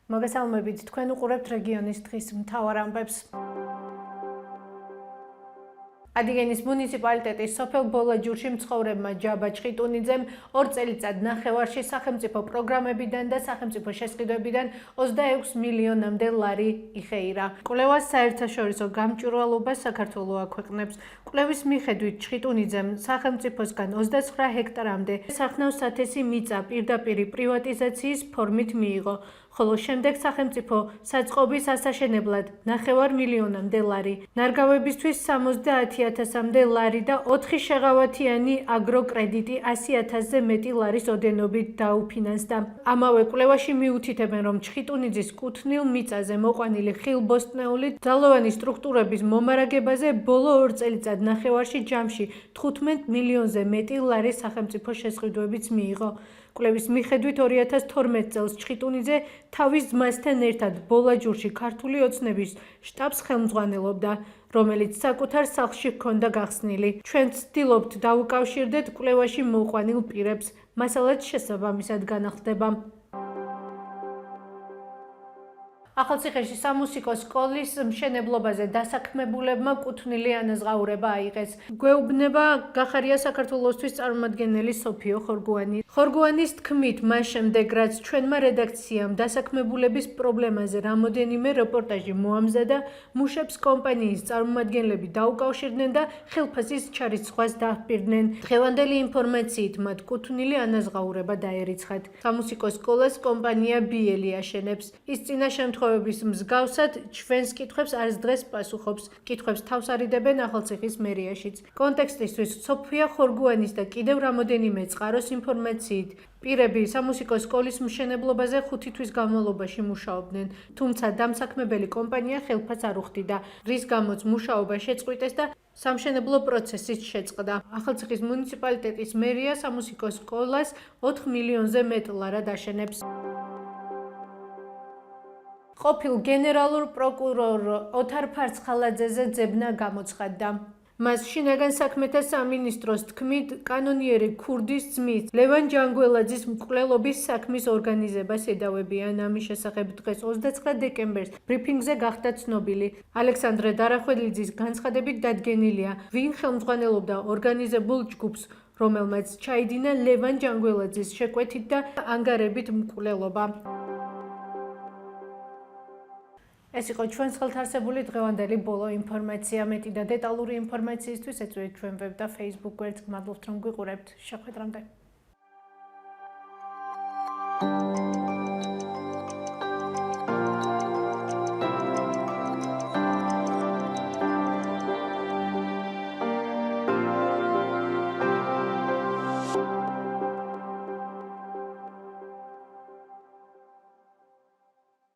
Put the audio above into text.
მოგესალმებით, თქვენ უყურებთ რეგიონის დღის მთავარ ამბებს. ადიგენის მუნიციპალიტეტის სოფელ ბოლაჯურში მცხოვრებმა ჯაბა ჩხიტუნიძემ 2 წელიწად ნახევარში სახელმწიფო პროგრამებიდან და სახელმწიფო შესყიდვებიდან 26 მილიონამდე ლარი იხეირა. კვლევას საერთაშორისო გამჭვირვალობა საქართველოს აქვეყნებს. კვლევის მიხედვით ჩხიტუნიძემ სახელმწიფოსგან 29 ჰექტარამდე სახნავს სათესი მიწა პირდაპირ პრივატიზაციის ფორმით მიიღო. ხოლო შემდეგ სახელმწიფო საწყობის ასაშენებლად 9 მილიონამდე ლარი, ნარგავებისთვის 70,000-მდე ლარი და 4 შეღავათიანი აგროკრედიტი 100,000-ზე მეტი ლარის ოდენობით დაუფინანსდა. ამავე კვლევაში მიუთითებენ, რომ ჩხიტუნიძის კუთვნილ მიწაზე მოყვანილი ხილბოსტნეული ძალოვანი სტრუქტურების მომარაგებაზე ბოლო 2 წელიწად ნახევარში ჯამში 15 მილიონზე მეტი ლარი სახელმწიფო შესყიდვებიც მიიღო. კვლევის მიხედვით 2012 წელს ჩხიტუნიძე თავის ძმასთან ერთად ბოლაჯურში ქართული ოცნების შტაბს ხელმძღვანელობდა, რომელიც საკუთარ სახლში ჰქონდა გახსნილი. ჩვენ ვცდილობთ დავუკავშირდეთ კვლევაში მოყვანილ პირებს, მასალაც შესაბამისად განახლდება. ახალციხეში სამუსიკო სკოლის მშენებლობაზე დასაქმებულებმა კუთვნილი ანაზღაურება აიღეს. გვეუბნება გახარია საქართველოსთვის წარმომადგენელი სოფიო ხორგუანი. ხორგუანის თქმით, მას შემდეგ რაც ჩვენმა რედაქციამ დასაქმებულების პრობლემაზე რამოდენიმე რეპორტაჟი მოამზადა, მუშებს კომპანიის წარმომადგენლები დაუკავშირდნენ და ხელფასის ჩარიცხვას დაჰპირდნენ. დღევანდელი ინფორმაციით მათ კუთვნილი ანაზღაურება დაერიცხათ. სამუსიკო სკოლას კომპანია ბიელი აშენებს. ის წინა შემთხვევაში მსგავსად ჩვენს კითხვებს არც დღეს პასუხობს. კითხვებს თავს არიდებენ ახალციხის მერიაშიც. კონტექსტისთვის სოფია ხორგუანის და კიდევ რამოდენიმე წყაროს ინფორმაციით პირები სამუსიკო სკოლის მშენებლობაზე 5 თვის განმავლობაში მუშაობდნენ, თუმცა დამსაქმებელი კომპანია ხელფასს არ უხდიდა, რის გამოც მუშაობა შეწყვიტეს და სამშენებლო პროცესიც შეწყდა. ახალციხის მუნიციპალიტეტის მერია სამუსიკო სკოლას 4 მილიონზე მეტ ლარად აშენებს. ყოფილ გენერალურ პროკურორ ოთარ ფარცხალაძეზე ძებნა გამოცხადდა. მას შინაგან საქმეთა სამინისტროს თქმით, კანონიერი ქურდის ძმის ლევან ჯანგველაძის მკვლელობის საქმის ორგანიზებას ედავებიან. ამის შესახებ დღეს 29 დეკემბერს ბრიფინგზე გახდა ცნობილი. ალექსანდრე დარახველიძის განცხადებით დადგენილია, ვინ ხელმძღვანელობდა ორგანიზებულ ჯგუფს, რომელმაც ჩაიდინა ლევან ჯანგველაძის შეკვეთით და ანგარებით მკვლელობა. ეს იყო ჩვენს ხელთ არსებული დღევანდელი ბოლო ინფორმაცია. მეტი და დეტალური ინფორმაციისთვის ეწვევით ჩვენ ვებ და Facebook გვერდს. მადლობთ რომ გვიყურებთ. შეხვედრამდე.